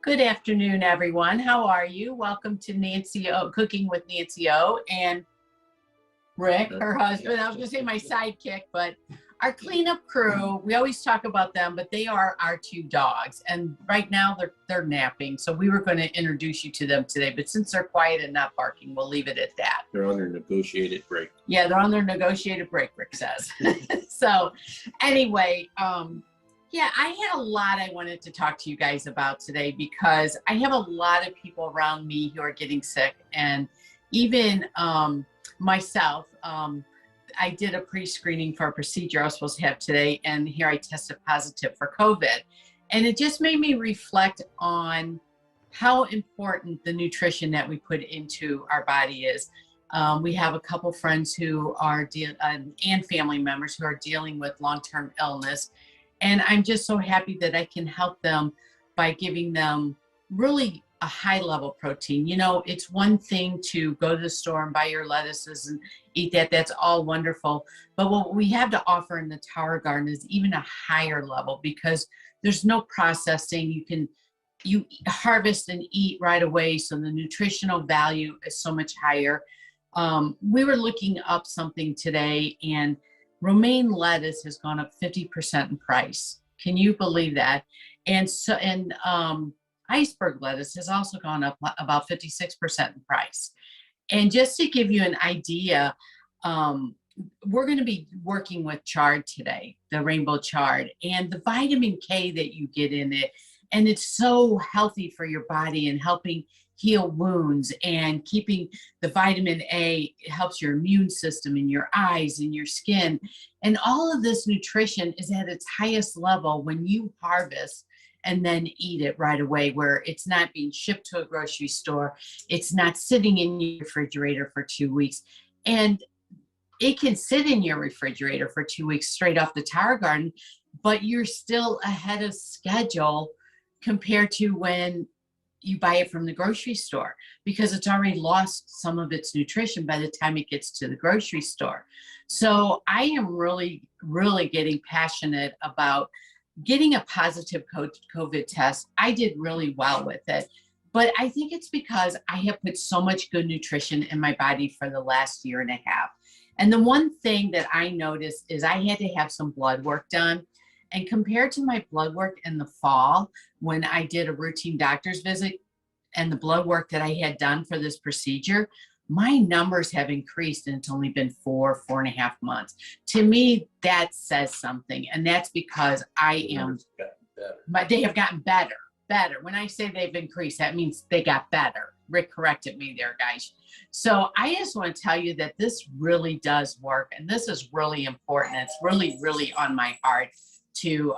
Good afternoon, everyone. How are you? Welcome to Nancy O, Cooking with Nancy O, and Rick, her husband. I was going to say my sidekick, but our cleanup crew. We always talk about them, but they are our two dogs, and right now they're napping. So we were going to introduce you to them today, but since they're quiet and not barking, we'll leave it at that. They're on their negotiated break. Yeah, they're on their negotiated break, Rick says. So anyway, yeah, I had a lot I wanted to talk to you guys about today because I have a lot of people around me who are getting sick, and even myself. I did a pre-screening for a procedure I was supposed to have today, and here I tested positive for COVID. And it just made me reflect on how important the nutrition that we put into our body is. We have a couple friends who are and family members who are dealing with long-term illness. And I'm just so happy that I can help them by giving them really a high level protein. You know, it's one thing to go to the store and buy your lettuces and eat that. That's all wonderful. But what we have to offer in the Tower Garden is even a higher level because there's no processing. You harvest and eat right away. So the nutritional value is so much higher. We were looking up something today, and romaine lettuce has gone up 50% in price. Can you believe that? And so, iceberg lettuce has also gone up about 56% in price. And just to give you an idea, we're going to be working with Chard today, the rainbow chard, and the vitamin K that you get in it. And it's so healthy for your body and helping heal wounds and keeping the vitamin A. It helps your immune system in your eyes and your skin. And all of this nutrition is at its highest level when you harvest and then eat it right away, where it's not being shipped to a grocery store. It's not sitting in your refrigerator for 2 weeks. And it can sit in your refrigerator for 2 weeks straight off the Tower Garden, but you're still ahead of schedule compared to when you buy it from the grocery store, because it's already lost some of its nutrition by the time it gets to the grocery store. So I am really, really getting passionate about getting a positive COVID test. I did really well with it, but I think it's because I have put so much good nutrition in my body for the last year and a half. And the one thing that I noticed is I had to have some blood work done. And compared to my blood work in the fall, when I did a routine doctor's visit and the blood work that I had done for this procedure, my numbers have increased, and it's only been 4.5 months. To me, that says something. And that's because they have gotten better. When I say they've increased, that means they got better. Rick corrected me there, guys. So I just want to tell you that this really does work. And this is really important. It's really, really on my heart to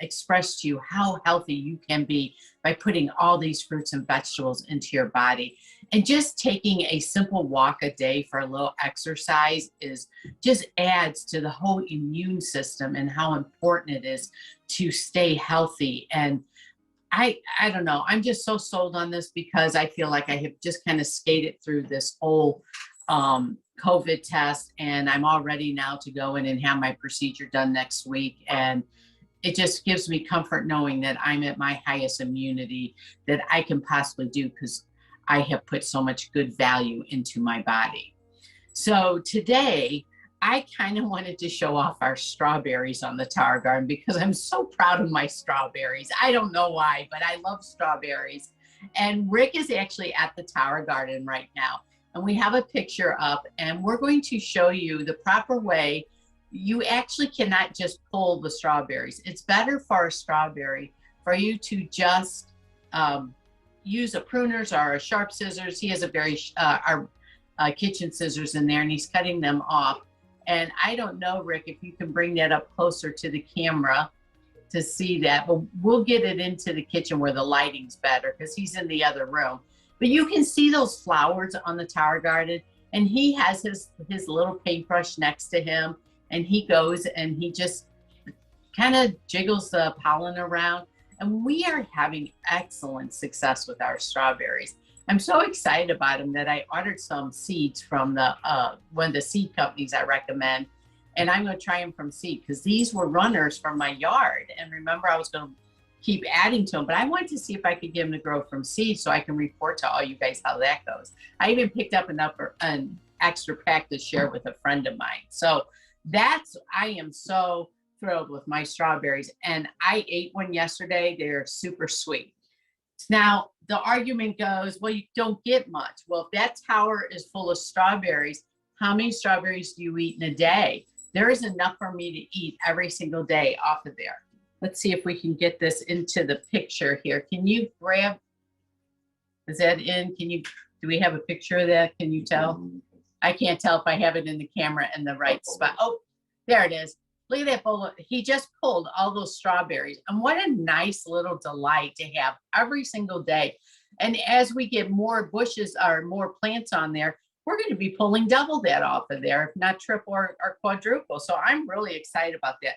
express to you how healthy you can be by putting all these fruits and vegetables into your body. And just taking a simple walk a day for a little exercise is just adds to the whole immune system and how important it is to stay healthy. And I don't know, I'm just so sold on this because I feel like I have just kind of skated through this whole COVID test, and I'm all ready now to go in and have my procedure done next week. And it just gives me comfort knowing that I'm at my highest immunity that I can possibly do because I have put so much good value into my body. So today, I kind of wanted to show off our strawberries on the Tower Garden because I'm so proud of my strawberries. I don't know why, but I love strawberries. And Rick is actually at the Tower Garden right now. And we have a picture up, and we're going to show you the proper way. You actually cannot just pull the strawberries. It's better for a strawberry for you to just use a pruners or a sharp scissors. He has a very our kitchen scissors in there, and he's cutting them off. And I don't know, Rick, if you can bring that up closer to the camera to see that, but we'll get it into the kitchen where the lighting's better because he's in the other room. But you can see those flowers on the Tower Garden, and he has his little paintbrush next to him, and he goes and he just kind of jiggles the pollen around. And we are having excellent success with our strawberries. I'm so excited about them that I ordered some seeds from the one of the seed companies I recommend, and I'm going to try them from seed because these were runners from my yard. And remember, I was going to keep adding to them, but I wanted to see if I could get them to grow from seed so I can report to all you guys how that goes. I even picked up an extra pack to share with a friend of mine. So I am so thrilled with my strawberries, and I ate one yesterday. They're super sweet. Now, the argument goes, well, you don't get much. Well, if that tower is full of strawberries, how many strawberries do you eat in a day? There is enough for me to eat every single day off of there. Let's see if we can get this into the picture here. Can you grab, is that in? Do we have a picture of that? Can you tell? I can't tell if I have it in the camera in the right spot. Oh, there it is. Look at that bowl. He just pulled all those strawberries. And what a nice little delight to have every single day. And as we get more bushes or more plants on there, we're going to be pulling double that off of there, if not triple or quadruple. So I'm really excited about that.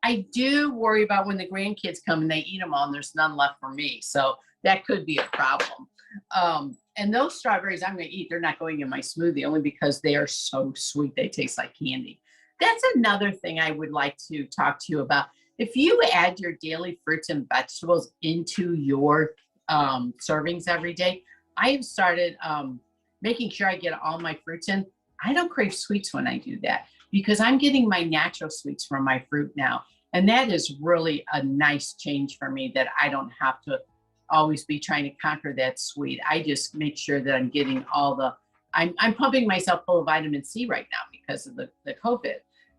I do worry about when the grandkids come and they eat them all and there's none left for me. So that could be a problem. And those strawberries I'm going to eat, they're not going in my smoothie only because they are so sweet. They taste like candy. That's another thing I would like to talk to you about. If you add your daily fruits and vegetables into your servings every day, I have started making sure I get all my fruits in. I don't crave sweets when I do that because I'm getting my natural sweets from my fruit now. And that is really a nice change for me, that I don't have to always be trying to conquer that sweet. I just make sure that I'm getting all the, I'm pumping myself full of vitamin C right now because of the COVID.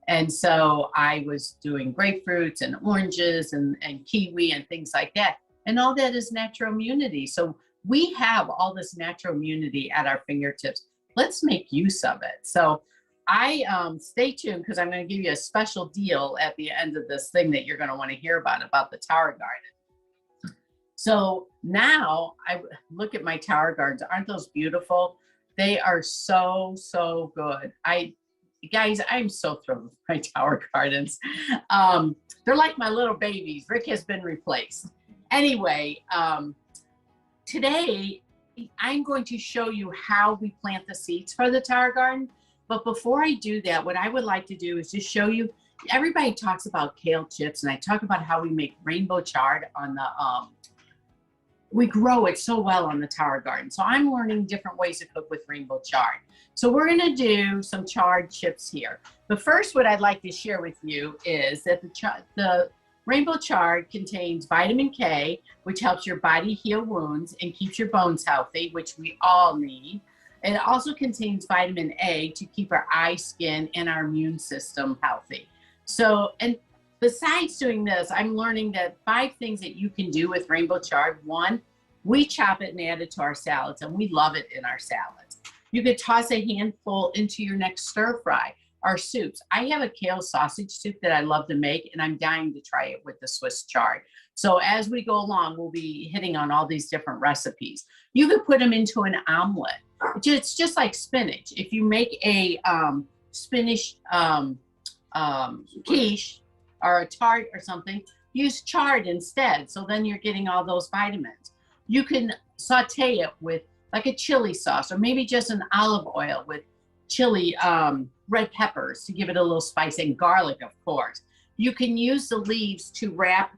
And so I was doing grapefruits and oranges and kiwi and things like that. And all that is natural immunity. So we have all this natural immunity at our fingertips. Let's make use of it. So I stay tuned because I'm going to give you a special deal at the end of this thing that you're going to want to hear about the tower garden. So now I look at my tower gardens. Aren't those beautiful? They are so, so good. Guys, I'm so thrilled with my tower gardens. They're like my little babies. Rick has been replaced. Anyway, today I'm going to show you how we plant the seeds for the tower garden. But before I do that, what I would like to do is just show you, everybody talks about kale chips, and I talk about how we make rainbow chard on the, we grow it so well on the tower garden. So I'm learning different ways to cook with rainbow chard. So we're gonna do some chard chips here. But first, what I'd like to share with you is that the rainbow chard contains vitamin K, which helps your body heal wounds and keeps your bones healthy, which we all need. It also contains vitamin A to keep our eye, skin, and our immune system healthy. So, and besides doing this, I'm learning that 5 things that you can do with rainbow chard. 1, we chop it and add it to our salads, and we love it in our salads. You could toss a handful into your next stir fry. Our soups. I have a kale sausage soup that I love to make, and I'm dying to try it with the Swiss chard. So as we go along, we'll be hitting on all these different recipes. You could put them into an omelet. It's just like spinach. If you make a spinach quiche or a tart or something, use chard instead. So then you're getting all those vitamins. You can saute it with like a chili sauce, or maybe just an olive oil with chili, red peppers to give it a little spice, and garlic, of course. You can use the leaves to wrap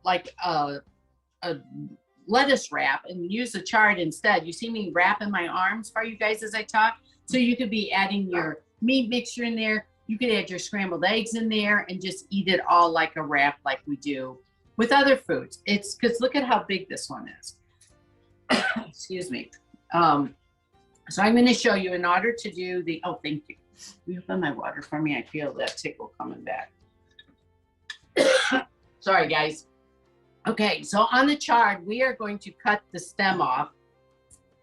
like a lettuce wrap, and use the chard instead. You see me wrapping my arms for you guys as I talk. So you could be adding your meat mixture in there. You could add your scrambled eggs in there and just eat it all like a wrap, like we do with other foods. It's because look at how big this one is. Excuse me. So I'm going to show you, in order to do the, oh, thank you. Will you open my water for me? I feel that tickle coming back. Sorry, guys. Okay, so on the chard, we are going to cut the stem off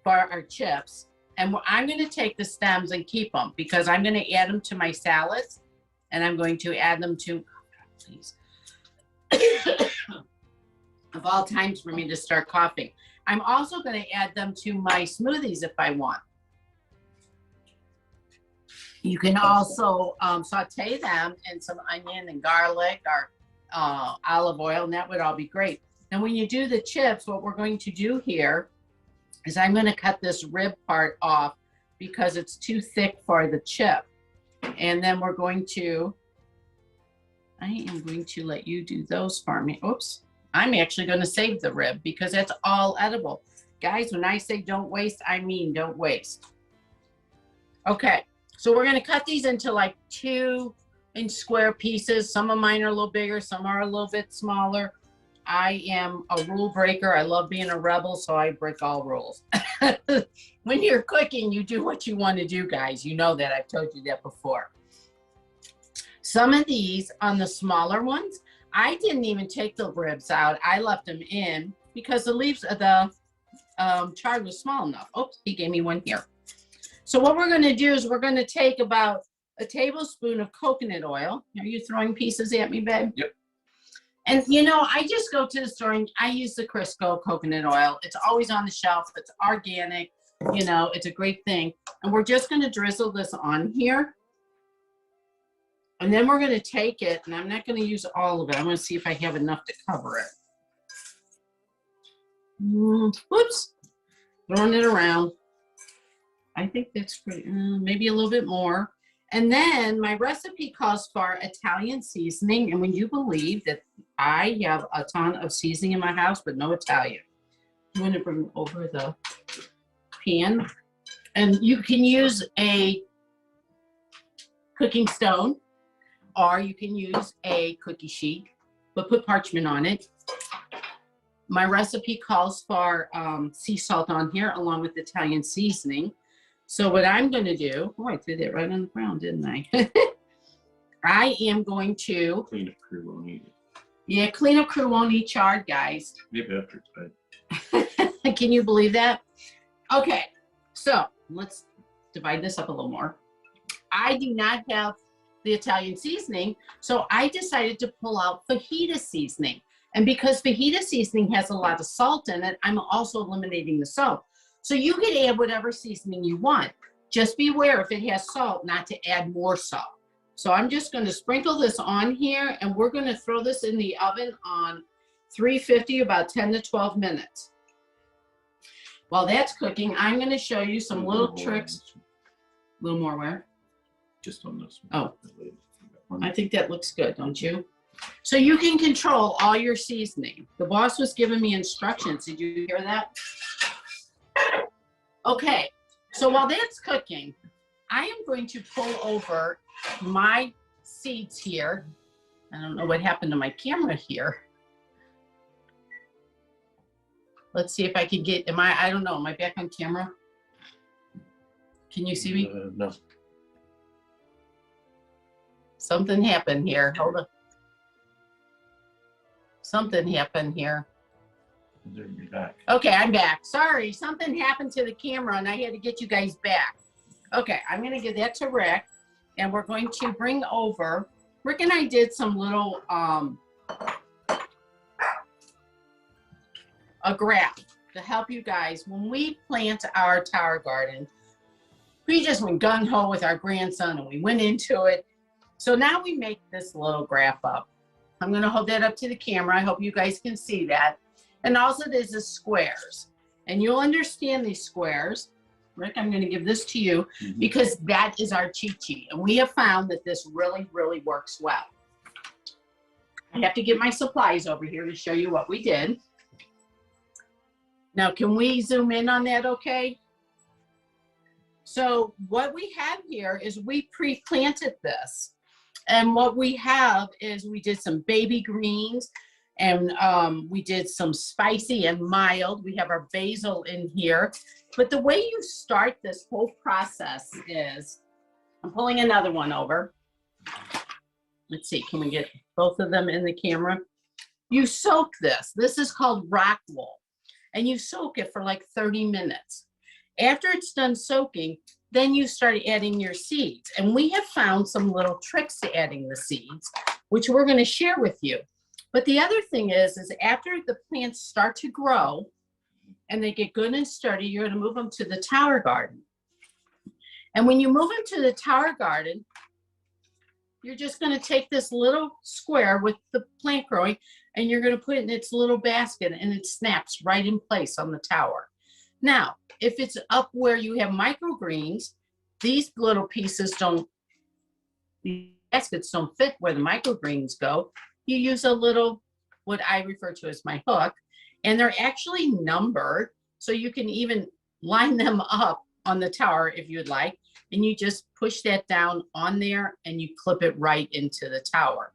for our chips. And I'm going to take the stems and keep them, because I'm going to add them to my salads, and I'm going to add them to, oh, please. Of all times for me to start coughing. I'm also going to add them to my smoothies if I want. You can also saute them in some onion and garlic or olive oil, and that would all be great. And when you do the chips, what we're going to do here is I'm going to cut this rib part off because it's too thick for the chip. And then we're going to, I am going to let you do those for me. Oops. I'm actually going to save the rib because that's all edible. Guys, when I say don't waste, I mean don't waste. Okay, so we're going to cut these into like 2-inch square pieces. Some of mine are a little bigger, some are a little bit smaller. I am a rule breaker. I love being a rebel, so I break all rules. When you're cooking, you do what you want to do, guys. You know that. I've told you that before. Some of these, on the smaller ones, I didn't even take the ribs out. I left them in because the leaves of the chard was small enough. Oops, he gave me one here. So what we're going to do is we're going to take about a tablespoon of coconut oil. Are you throwing pieces at me, babe? Yep. And you know, I just go to the store and I use the Crisco coconut oil. It's always on the shelf. It's organic. You know, it's a great thing. And we're just going to drizzle this on here. And then we're going to take it, and I'm not going to use all of it. I'm going to see if I have enough to cover it. Whoops. Throwing it around. I think that's pretty, maybe a little bit more. And then my recipe calls for Italian seasoning. And when you believe that I have a ton of seasoning in my house, but no Italian. I'm going to bring over the pan. And you can use a cooking stone, or you can use a cookie sheet, but put parchment on it. My recipe calls for sea salt on here, along with Italian seasoning. So what I'm going to do, oh, I threw that right on the ground, didn't I? I am going to. Cleanup crew won't eat it. Yeah, cleanup crew won't eat chard, guys. Maybe after it's bad. Can you believe that? Okay, so let's divide this up a little more. I do not have the Italian seasoning, so I decided to pull out fajita seasoning. And because fajita seasoning has a lot of salt in it, I'm also eliminating the salt. So you can add whatever seasoning you want. Just beware if it has salt, not to add more salt. So I'm just going to sprinkle this on here, and we're going to throw this in the oven on 350, about 10 to 12 minutes. While that's cooking, I'm going to show you some little tricks. A little more where? Just on this one. Oh, I think that looks good, don't you? So you can control all your seasoning. The boss was giving me instructions. Did you hear that? Okay, so while that's cooking, I am going to pull over my seeds here. I don't know what happened to my camera here. Let's see if I can get, I don't know, am I back on camera? Can you see me? No. Something happened here. Hold on. Something happened here. You're back. Okay, I'm back. Sorry, something happened to the camera and I had to get you guys back. Okay, I'm going to give that to Rick, and we're going to bring over, Rick and I did some little, a graph to help you guys. When we plant our tower garden, we just went gung-ho with our grandson and we went into it. So now we make this little graph up. I'm going to hold that up to the camera. I hope you guys can see that. And also there's the squares. And you'll understand these squares. Rick, I'm going to give this to you because that is our cheat sheet. And we have found that this really, really works well. I have to get my supplies over here to show you what we did. Now, can we zoom in on that okay? So what we have here is we pre-planted this. And what we have is we did some baby greens, and we did some spicy and mild. We have our basil in here. But the way you start this whole process is, I'm pulling another one over. Let's see, can we get both of them in the camera? You soak this. This is called rock wool. And you soak it for like 30 minutes. After it's done soaking, then you start adding your seeds. And we have found some little tricks to adding the seeds, which we're going to share with you. But the other thing is after the plants start to grow and they get good and sturdy, you're going to move them to the tower garden. And when you move them to the tower garden, you're just going to take this little square with the plant growing, and you're going to put it in its little basket, and it snaps right in place on the tower. Now, if it's up where you have microgreens, these little pieces don't baskets don't fit where the microgreens go, you use a little, what I refer to as my hook, and they're actually numbered. So you can even line them up on the tower if you'd like, and you just push that down on there and you clip it right into the tower.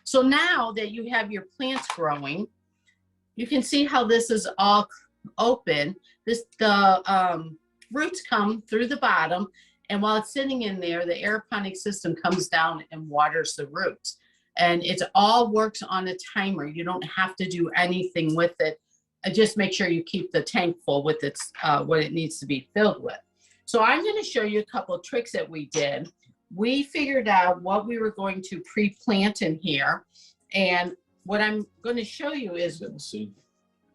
So now that you have your plants growing, you can see how this is all open. The roots come through the bottom, and while it's sitting in there, the aeroponic system comes down and waters the roots. And it all works on a timer. You don't have to do anything with it. Just make sure you keep the tank full with its what it needs to be filled with. So I'm going to show you a couple of tricks that we did. We figured out what we were going to pre-plant in here. And what I'm going to show you is,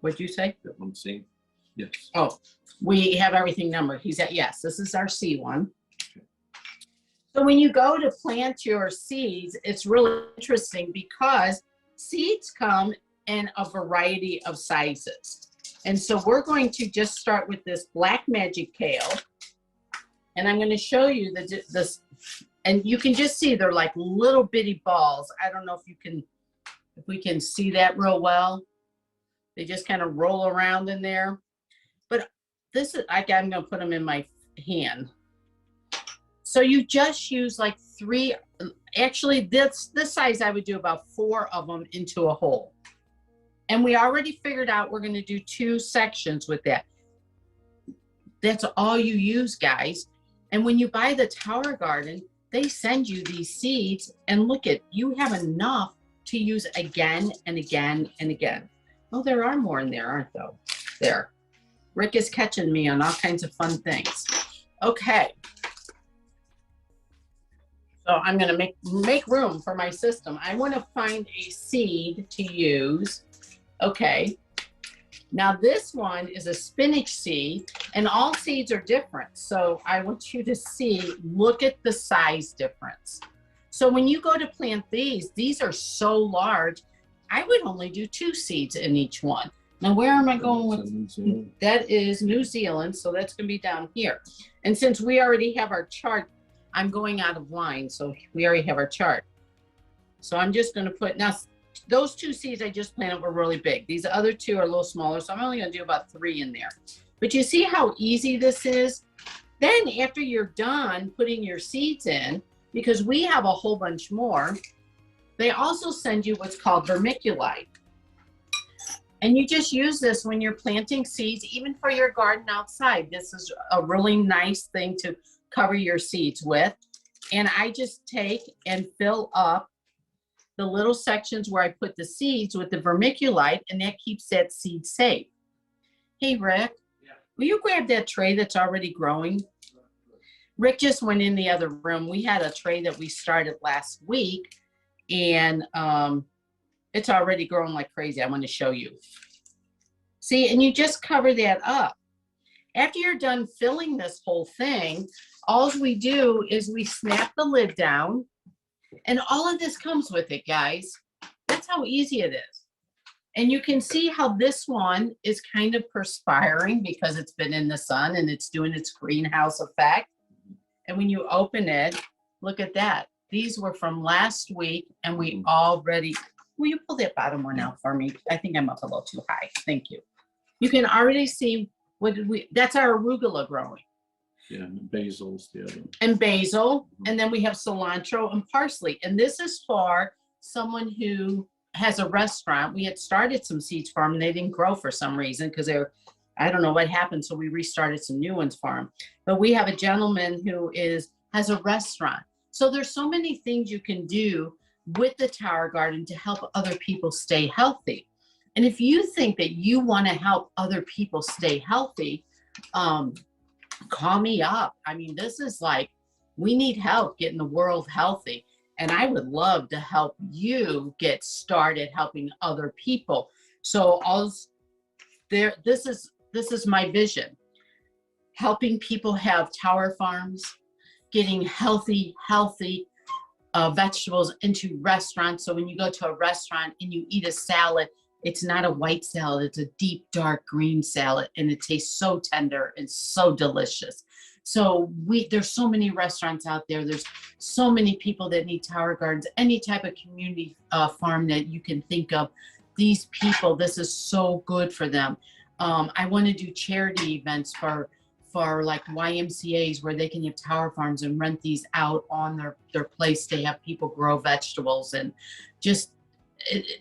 what'd you say? That one C. Yes. Oh, we have everything numbered. He said, yes, this is our C one. Okay. So when you go to plant your seeds, it's really interesting because seeds come in a variety of sizes. And so we're going to just start with this black magic kale. And I'm going to show you this, and you can just see they're like little bitty balls. I don't know if we can see that real well. They just kind of roll around in there. But this is, I'm going to put them in my hand. So you just use like 3, actually this size I would do about 4 of them into a hole. And we already figured out we're going to do 2 sections with that. That's all you use, guys. And when you buy the Tower Garden, they send you these seeds, and look at, you have enough to use again and again and again. Oh, there are more in there, aren't there? There. Rick is catching me on all kinds of fun things. Okay. So I'm going to make room for my system. I want to find a seed to use. Okay. Now this one is a spinach seed, and all seeds are different. So I want you to see, look at the size difference. So when you go to plant these are so large, I would only do 2 seeds in each one. Now where am I going with? That is New Zealand, so that's going to be down here. And since we already have our chart, I'm going out of line, so we already have our chart. So I'm just going to put, now those 2 seeds I just planted were really big. These other 2 are a little smaller, so I'm only going to do about 3 in there. But you see how easy this is? Then after you're done putting your seeds in, because we have a whole bunch more, they also send you what's called vermiculite. And you just use this when you're planting seeds, even for your garden outside. This is a really nice thing to cover your seeds with. And I just take and fill up the little sections where I put the seeds with the vermiculite, and that keeps that seed safe. Hey, Rick, will you grab that tray that's already growing? Rick just went in the other room. We had a tray that we started last week, and it's already growing like crazy. I want to show you. See, and you just cover that up. After you're done filling this whole thing, all we do is we snap the lid down, and all of this comes with it, guys. That's how easy it is. And you can see how this one is kind of perspiring because it's been in the sun and it's doing its greenhouse effect. And when you open it, look at that. These were from last week, and we already, will you pull that bottom one out for me? I think I'm up a little too high. Thank you. You can already see, what did we, that's our arugula growing. Yeah, and basil's the other one. And basil, and then we have cilantro and parsley. And this is for someone who has a restaurant. We had started some seeds for them, and they didn't grow for some reason because they were, I don't know what happened, so we restarted some new ones for them. But we have a gentleman who has a restaurant. So there's so many things you can do with the Tower Garden to help other people stay healthy. And if you think that you want to help other people stay healthy, call me up. I mean, this is like, we need help getting the world healthy. And I would love to help you get started helping other people. So this is my vision. Helping people have tower farms, getting healthy vegetables into restaurants. So when you go to a restaurant and you eat a salad, it's not a white salad, it's a deep, dark green salad, and it tastes so tender and so delicious. So there's so many restaurants out there. There's so many people that need Tower Gardens, any type of community farm that you can think of. These people, this is so good for them. I want to do charity events for like YMCAs where they can have tower farms and rent these out on their place to have people grow vegetables and just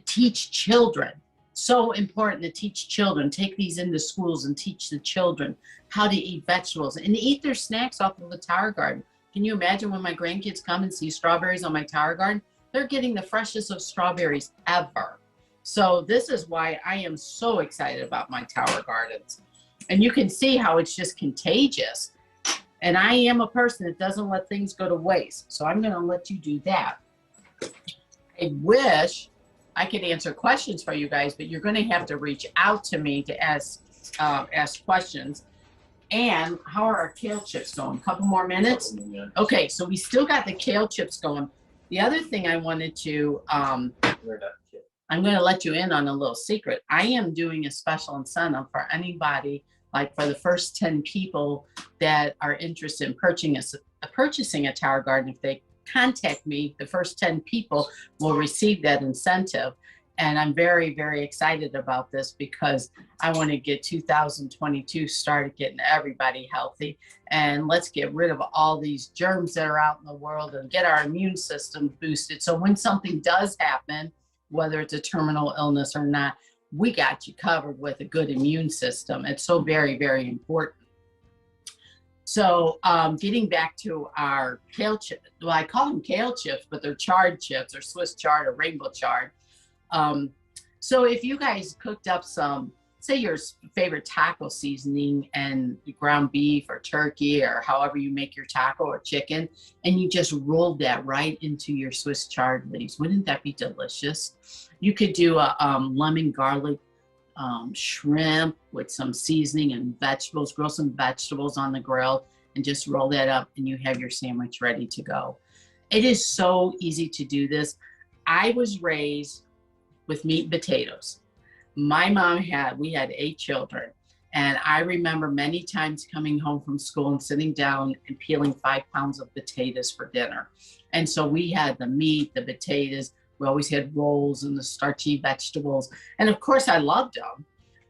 teach children. So important to teach children. Take these into schools and teach the children how to eat vegetables and eat their snacks off of the Tower Garden. Can you imagine when my grandkids come and see strawberries on my Tower Garden? They're getting the freshest of strawberries ever. So this is why I am so excited about my Tower Gardens. And you can see how it's just contagious. And I am a person that doesn't let things go to waste. So I'm going to let you do that. I wish I could answer questions for you guys, but you're going to have to reach out to me to ask questions. And how are our kale chips going? A couple more minutes? Okay, so we still got the kale chips going. The other thing I wanted to, I'm going to let you in on a little secret. I am doing a special incentive for anybody, like for the first 10 people that are interested in purchasing a Tower Garden. If they contact me, the first 10 people will receive that incentive. And I'm very, very excited about this because I want to get 2022 started getting everybody healthy. And let's get rid of all these germs that are out in the world and get our immune system boosted. So when something does happen, whether it's a terminal illness or not, we got you covered with a good immune system. It's so very, very important. So getting back to our kale chips, well, I call them kale chips, but they're chard chips or Swiss chard or rainbow chard. So if you guys cooked up some, say your favorite taco seasoning and ground beef or turkey or however you make your taco or chicken, and you just rolled that right into your Swiss chard leaves, wouldn't that be delicious? You could do a lemon garlic shrimp with some seasoning and vegetables, grill some vegetables on the grill and just roll that up and you have your sandwich ready to go. It is so easy to do this. I was raised with meat and potatoes. My mom we had 8 children. And I remember many times coming home from school and sitting down and peeling 5 pounds of potatoes for dinner. And so we had the meat, the potatoes, we always had rolls and the starchy vegetables. And of course I loved them,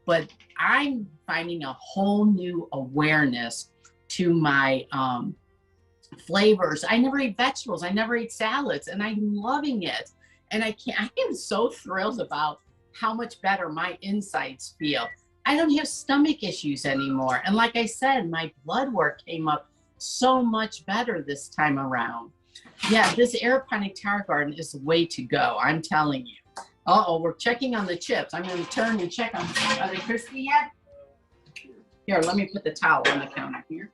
but I'm finding a whole new awareness to my flavors. I never ate vegetables, I never ate salads, and I'm loving it. And I am so thrilled about how much better my insides feel. I don't have stomach issues anymore. And like I said, my blood work came up so much better this time around. Yeah, this aeroponic Tower Garden is the way to go, I'm telling you. Uh-oh, we're checking on the chips. I'm going to turn and check on them. Are they crispy yet? Here, let me put the towel on the counter here.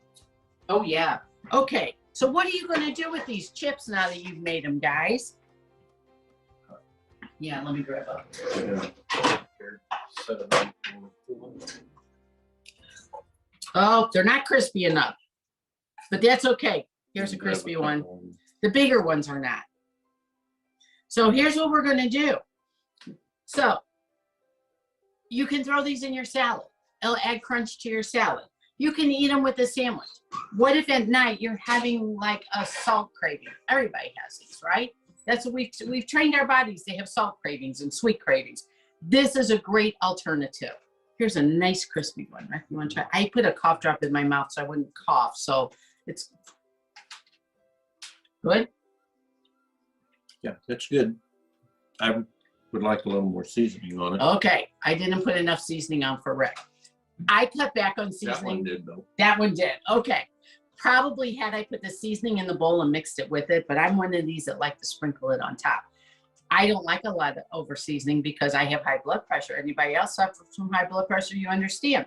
Oh, yeah. Okay, so what are you going to do with these chips now that you've made them, guys? Yeah, let me grab up. Oh, they're not crispy enough, but that's okay. Here's a crispy one. The bigger ones are not. So here's what we're going to do. So you can throw these in your salad. It'll add crunch to your salad. You can eat them with a sandwich. What if at night you're having like a salt craving? Everybody has these, right? That's what we've trained our bodies to have salt cravings and sweet cravings. This is a great alternative. Here's a nice crispy one. Right? You want to try? I put a cough drop in my mouth so I wouldn't cough. So it's good. Yeah, that's good. I would like a little more seasoning on it. Okay, I didn't put enough seasoning on for Rick. I cut back on seasoning. That one did, though. That one did. Okay. Probably had I put the seasoning in the bowl and mixed it with it, but I'm one of these that like to sprinkle it on top. I don't like a lot of over seasoning because I have high blood pressure. Anybody else suffers from high blood pressure, you understand.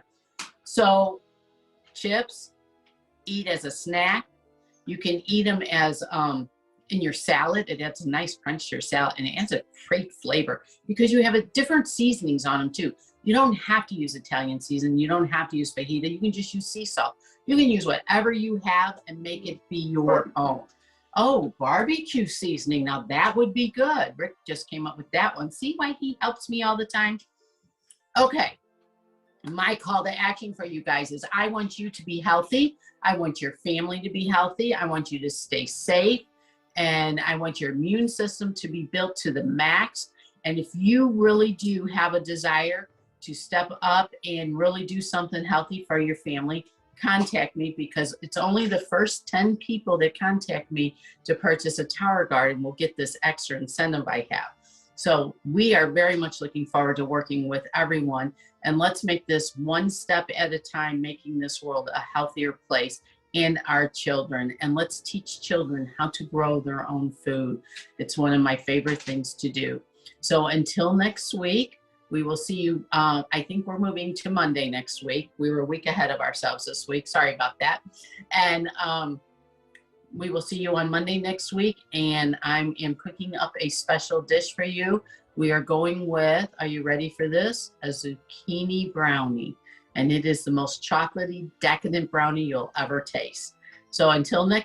So chips, eat as a snack. You can eat them as in your salad. It adds a nice crunch to your salad and it adds a great flavor because you have different seasonings on them too. You don't have to use Italian seasoning. You don't have to use fajita. You can just use sea salt. You can use whatever you have and make it be your own. Oh, barbecue seasoning. Now that would be good. Rick just came up with that one. See why he helps me all the time? Okay. my call to action for you guys is I want you to be healthy. I want your family to be healthy. I want you to stay safe. And I want your immune system to be built to the max. And if you really do have a desire to step up and really do something healthy for your family, contact me, because it's only the first 10 people that contact me to purchase a tower guard and will get this extra incentive I have. So we are very much looking forward to working with everyone, and let's make this one step at a time, making this world a healthier place and our children. And let's teach children how to grow their own food. It's one of my favorite things to do. So until next week, we will see you. I think we're moving to Monday next week. We were a week ahead of ourselves this week. Sorry about that. And we will see you on Monday next week. And I am cooking up a special dish for you. We are going with, are you ready for this? A zucchini brownie. And it is the most chocolatey, decadent brownie you'll ever taste. So until next